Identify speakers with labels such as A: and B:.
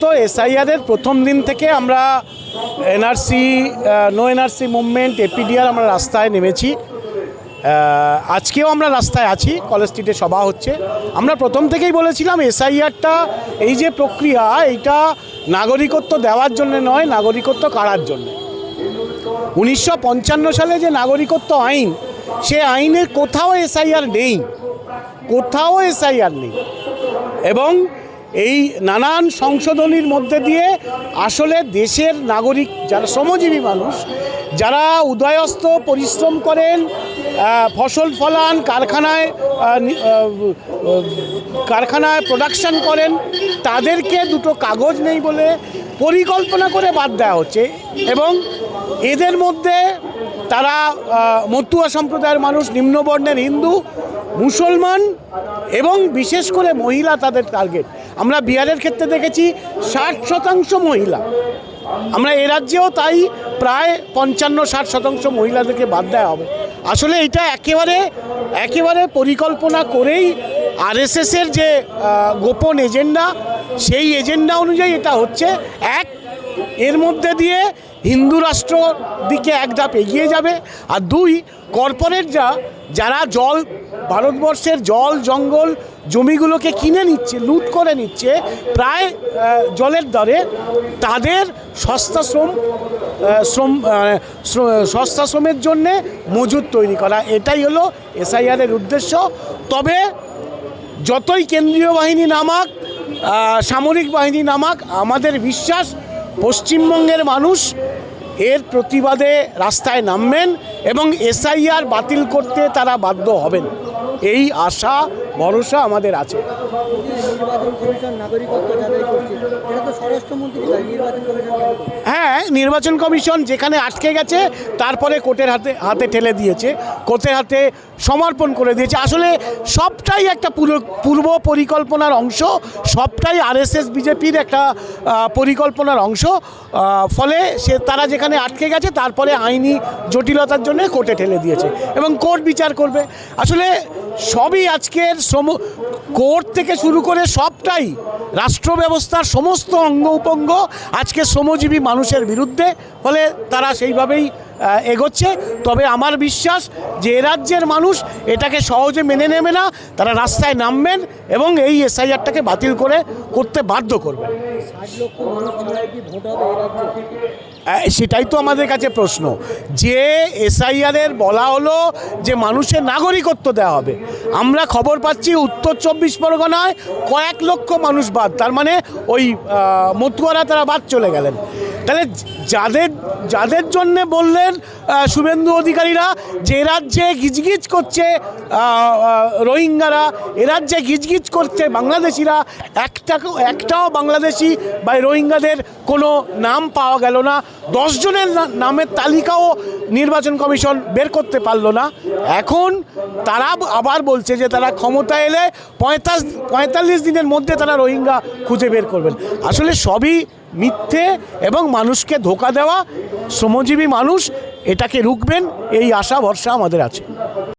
A: তো এসআইআরের প্রথম দিন থেকে আমরা NRC no NRC movement APDR আমরা রাস্তায় নেমেছি। আজকেও আমরা রাস্তায় আছি, কলেজ স্ট্রিটে সভা হচ্ছে। আমরা প্রথম থেকেই বলেছিলাম এসআইআরটা এই যে প্রক্রিয়া, এইটা নাগরিকত্ব দেওয়ার জন্য নয়, নাগরিকত্ব কাড়ার জন্য। 1955 সালে যে নাগরিকত্ব আইন, সে আইনের কোথাও এসআইআর নেই, কোথাও এসআইআর নেই। এবং এই নানান সংশোধনীর মধ্যে দিয়ে আসলে দেশের নাগরিক যারা শ্রমজীবী মানুষ, যারা উদয়স্ত পরিশ্রম করেন, ফসল ফলান, কারখানায় প্রোডাকশন করেন, তাদেরকে দুটো কাগজ নেই বলে পরিকল্পনা করে বাদ দেওয়া হচ্ছে। এবং এদের মধ্যে তারা মতুয়া সম্প্রদায়ের মানুষ, নিম্নবর্ণের হিন্দু, মুসলমান এবং বিশেষ করে মহিলা তাদের টার্গেট। আমরা বিহারের ক্ষেত্রে দেখেছি 60% মহিলা। আমরা এ রাজ্যেও তাই প্রায় 55-60% মহিলাদেরকে বাদ দেওয়া হবে। আসলে এটা একেবারে পরিকল্পনা করেই আরএসএসের যে গোপন এজেন্ডা, সেই এজেন্ডা অনুযায়ী এটা হচ্ছে। এর মধ্যে দিয়ে হিন্দু রাষ্ট্র দিকে এক ধাপ এগিয়ে যাবে। আর দুই, কর্পোরেট যারা ভারতবর্ষের জল জঙ্গল জমিগুলোকে কিনে নিচ্ছে, লুট করে নিচ্ছে প্রায় জলের দরে, তাদের সস্তা শ্রমের জন্যে মজুদ তৈরি করা, এটাই হলো এসআইআরের উদ্দেশ্য। তবে যতই কেন্দ্রীয় বাহিনী নামাক, সামরিক বাহিনী নামাক, আমাদের বিশ্বাস পশ্চিমবঙ্গের মানুষ এর প্রতিবাদে রাস্তায় নামবেন এবং এসআইআর বাতিল করতে তারা বাধ্য হবেন, এই আশা ভরসা আমাদের আছে। হ্যাঁ, নির্বাচন কমিশন যেখানে আটকে গেছে, তারপরে কোর্টের হাতে ঠেলে দিয়েছে, কোর্টের হাতে সমর্পণ করে দিয়েছে। আসলে সবটাই একটা পূর্ব পরিকল্পনার অংশ, সবটাই আরএসএস বিজেপির একটা পরিকল্পনার অংশ। ফলে তারা যেখানে আটকে গেছে, তারপরে আইনি জটিলতার জন্য কোর্টে ঠেলে দিয়েছে এবং কোর্ট বিচার করবে। আসলে সবই আজকের কোর্ট থেকে শুরু করে সবটাই রাষ্ট্র ব্যবস্থার সমস্ত অঙ্গ উপঙ্গ আজকে শ্রমজীবী মানুষের বিরুদ্ধে। ফলে তারা সেইভাবেই এগোচ্ছে। তবে আমার বিশ্বাস যে এ রাজ্যের মানুষ এটাকে সহজে মেনে নেবে না, তারা রাস্তায় নামবেন এবং এই এসআইআরটাকে বাতিল করতে বাধ্য করবেন। সেটাই তো আমাদের কাছে প্রশ্ন, যে এসআইআরের বলা হলো যে মানুষের নাগরিকত্ব দেওয়া হবে। আমরা খবর পাচ্ছি উত্তর 24 পরগনায় কয়েক লক্ষ মানুষ বাদ, তার মানে ওই মতুয়ারা তারা বাদ চলে গেলেন। তাহলে যাদের জন্যে বললেন শুভেন্দু অধিকারীরা যে রাজ্যে গিজগিজ করছে রোহিঙ্গারা, এ রাজ্যে গিজগিজ করছে বাংলাদেশিরা, একটাও বাংলাদেশি বা রোহিঙ্গাদের কোনো নাম পাওয়া গেল না। 10 জনের নামের তালিকাও নির্বাচন কমিশন বের করতে পারল না। এখন তারা আবার বলছে যে তারা ক্ষমতা এলে 45 দিনের মধ্যে তারা রোহিঙ্গা খুঁজে বের করবেন। আসলে সবই মিথ্যে এবং মানুষকে ধোঁকা দেওয়া। শ্রমজীবী মানুষ এটাকে রুখবেন, এই আশা ভরসা আমাদের আছে।